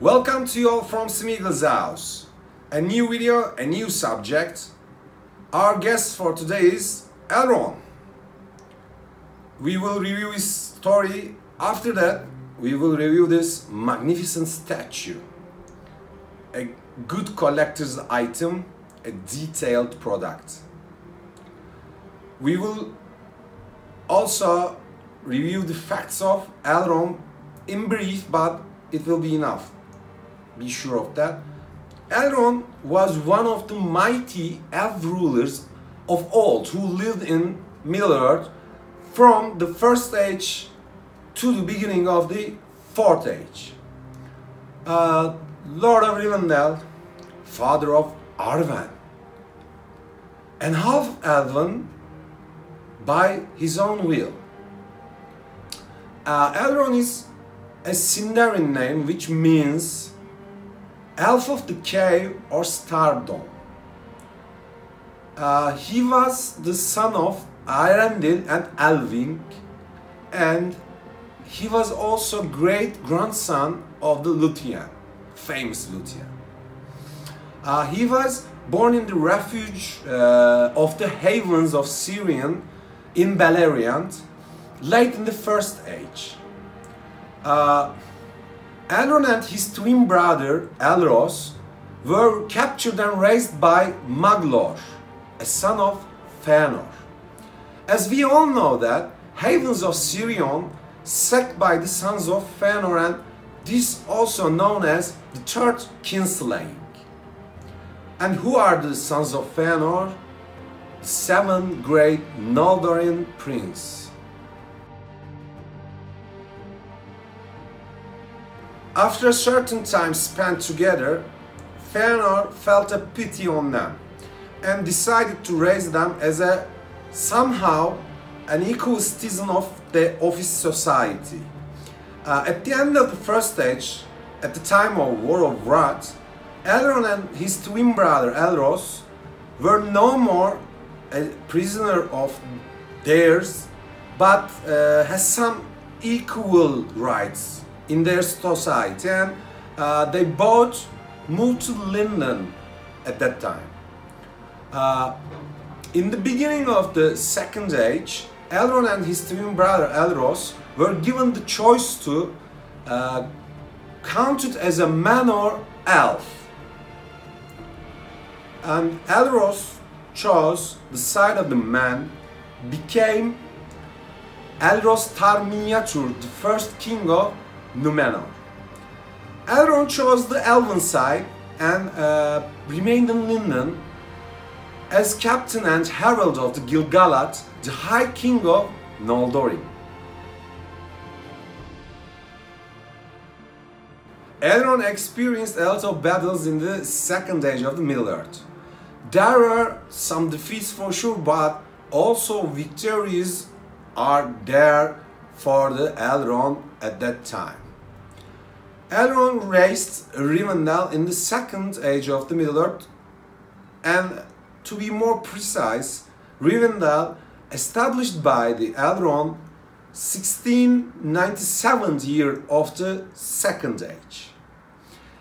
Welcome to you all from Smeagol's house. A new video, a new subject. Our guest for today is Elrond. We will review his story. After that, we will review this magnificent statue. A good collector's item, a detailed product. We will also review the facts of Elrond in brief, but it will be enough. Be sure of that. Elrond was one of the mighty elf rulers of old who lived in Middle-earth from the First Age to the beginning of the Fourth Age. Lord of Rivendell, father of Arwen, and half-elven by his own will. Elrond is a Sindarin name which means Elf of the Cave or Stardome. He was the son of Eärendil and Elwing, and he was also great-grandson of the Luthien, famous Luthien. He was born in the refuge of the havens of Cirion in Beleriand, late in the First Age. Elrond and his twin brother Elros were captured and raised by Maglor, a son of Fëanor. As we all know that, havens of Cirion sacked by the sons of Fëanor, and this also known as the Third Kinslaying. And who are the sons of Fëanor? The seven great Noldorin princes. After a certain time spent together, Fëanor felt a pity on them and decided to raise them as somehow an equal citizen of his society. At the end of the First Age, at the time of War of Wrath, Elrond and his twin brother Elros were no more a prisoner of theirs, but has some equal rights in their society, and they both moved to Lindon at that time. In the beginning of the Second Age, Elrond and his twin brother Elros were given the choice to count it as a man or elf. And Elros chose the side of the man, became Elros Tar Miniatur, the first king of Númenor. Elrond chose the elven side and remained in Lindon as captain and herald of the Gil-galad, the High King of Noldorin. Elrond experienced a lot of battles in the Second Age of the Middle-earth. There were some defeats for sure, but also victories are there for the Elrond at that time. Elrond raised Rivendell in the Second Age of the Middle-earth, and to be more precise, Rivendell, established by the Elrond 1697 year of the Second Age.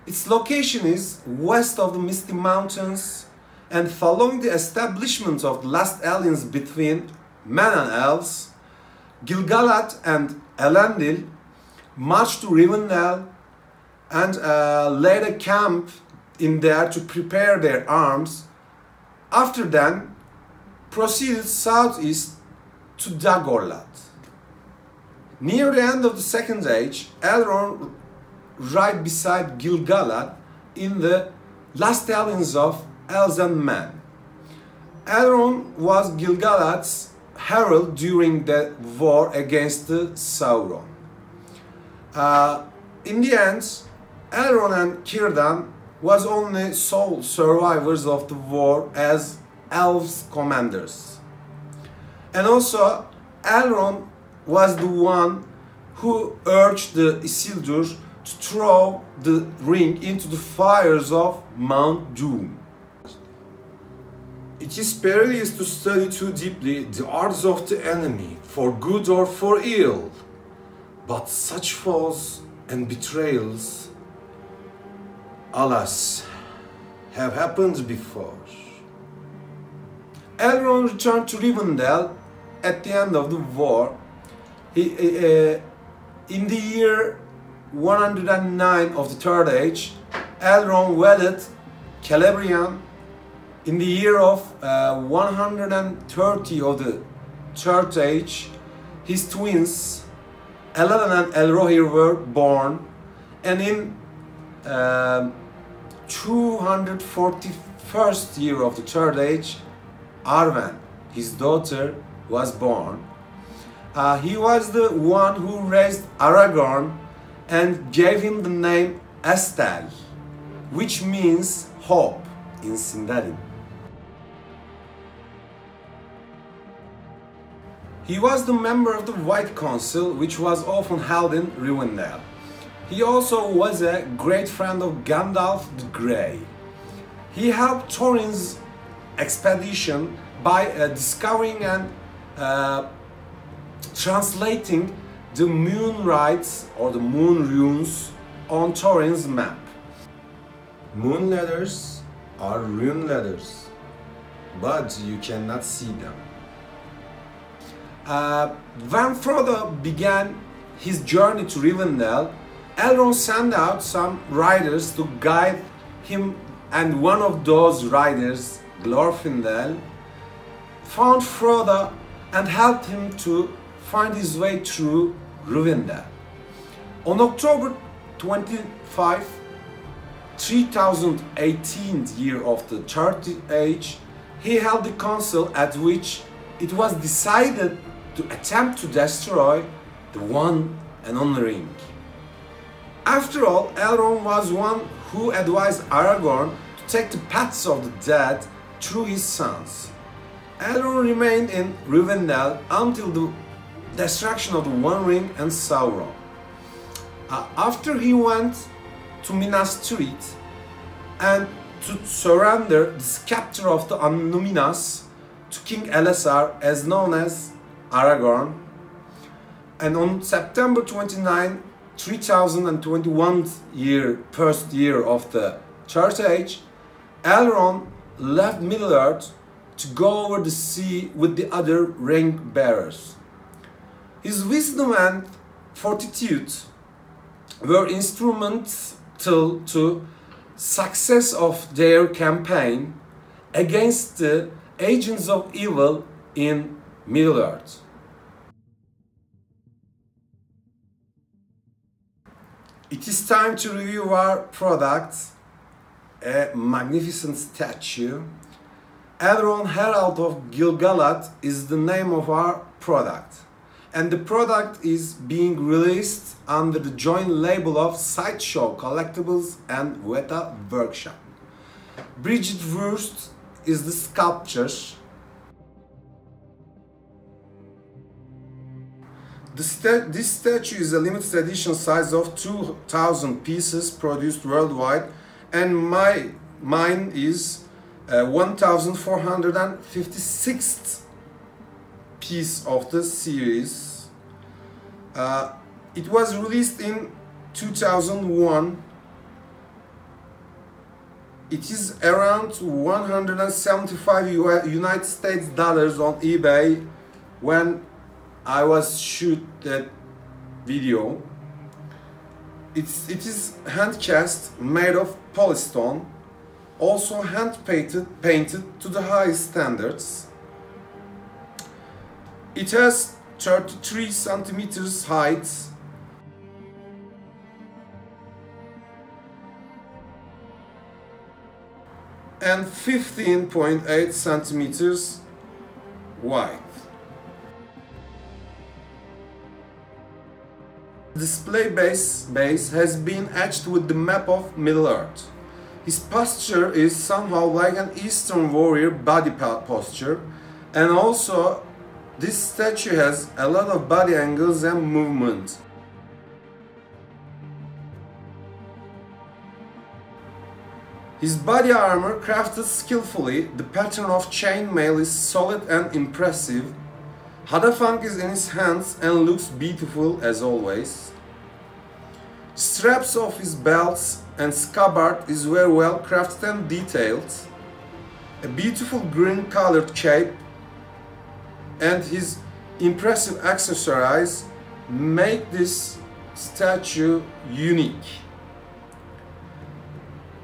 Its location is west of the Misty Mountains, and following the establishment of the last alliance between men and elves, Gil-galad and Elendil marched to Rivendell and laid a camp in there to prepare their arms. After then, proceeded southeast to Dagorlad. Near the end of the Second Age, Elrond right beside Gil-galad in the last alliance of elves and men. Elrond was Gil-galad's herald during the war against the Sauron. In the end, Elrond and Círdan was only sole survivors of the war as elves commanders. And also, Elrond was the one who urged the Isildur to throw the ring into the fires of Mount Doom. It is perilous to study too deeply the arts of the enemy, for good or for ill, but such falls and betrayals alas, have happened before. Elrond returned to Rivendell at the end of the war. In the year 109 of the Third Age, Elrond wedded Celebrian. In the year of 130 of the Third Age, his twins, Elladan and Elrohir, were born, and in 241st year of the Third Age, Arwen, his daughter, was born. He was the one who raised Aragorn and gave him the name Estel, which means hope in Sindarin. He was the member of the White Council, which was often held in Rivendell. He also was a great friend of Gandalf the Grey. He helped Thorin's expedition by discovering and translating the moon rites or the moon runes on Thorin's map. Moon letters are rune letters, but you cannot see them. When Frodo began his journey to Rivendell, Elrond sent out some riders to guide him, and one of those riders, Glorfindel, found Frodo and helped him to find his way through Rivendell. On October 25, 3018th year of the Third Age, he held a council at which it was decided to attempt to destroy the one and only ring. After all, Elrond was one who advised Aragorn to take the paths of the dead through his sons. Elrond remained in Rivendell until the destruction of the One Ring and Sauron. After he went to Minas Tirith and to surrender the scepter of the Annúminas to King Elessar, as known as Aragorn, and on September 29, 3021 first year of the Third Age, Elrond left Middle-earth to go over the sea with the other ring-bearers. His wisdom and fortitude were instrumental to success of their campaign against the agents of evil in Middle-earth. It is time to review our product, a magnificent statue. Elrond Herald of Gil-galad is the name of our product, and the product is being released under the joint label of Sideshow Collectibles and Weta Workshop. Bridget Wurst is the sculpture. This statue is a limited edition size of 2,000 pieces produced worldwide, and mine is 1,456th piece of the series. It was released in 2001. It is around 175 United States dollars on eBay when I was shoot that video. It is hand cast, made of polystone, also hand painted to the highest standards. It has 33 centimeters height, and 15.8 centimeters wide. The display base has been etched with the map of Middle-earth. His posture is somehow like an Eastern warrior body posture, and also this statue has a lot of body angles and movement. His body armor, crafted skillfully, the pattern of chainmail is solid and impressive. Hadafang is in his hands and looks beautiful as always. Straps of his belts and scabbard is very well crafted and detailed. A beautiful green colored cape and his impressive accessories make this statue unique.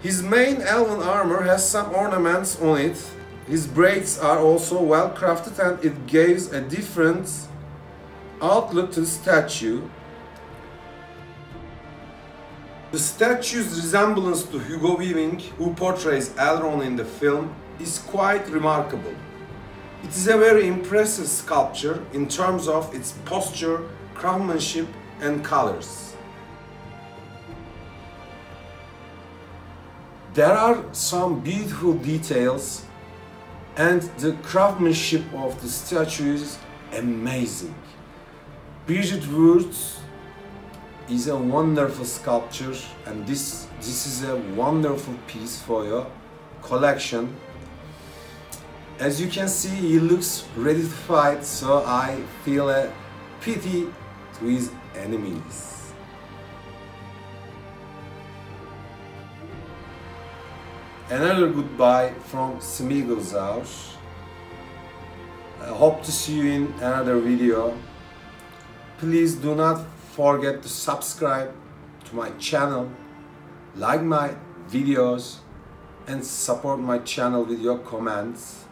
His main elven armor has some ornaments on it. His braids are also well crafted and it gives a different outlook to the statue. The statue's resemblance to Hugo Weaving, who portrays Elrond in the film, is quite remarkable. It is a very impressive sculpture in terms of its posture, craftsmanship, and colors. There are some beautiful details, and the craftsmanship of the statue is amazing. Bridget Wood is a wonderful sculpture, and this is a wonderful piece for your collection. As you can see, he looks ready to fight, so I feel a pity to his enemies. Another goodbye from Smeagol's. I hope to see you in another video. Please do not forget to subscribe to my channel, like my videos, and support my channel with your comments.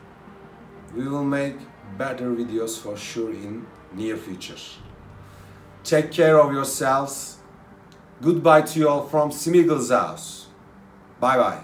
We will make better videos for sure in near future. Take care of yourselves. Goodbye to you all from Smeagol's. Bye bye.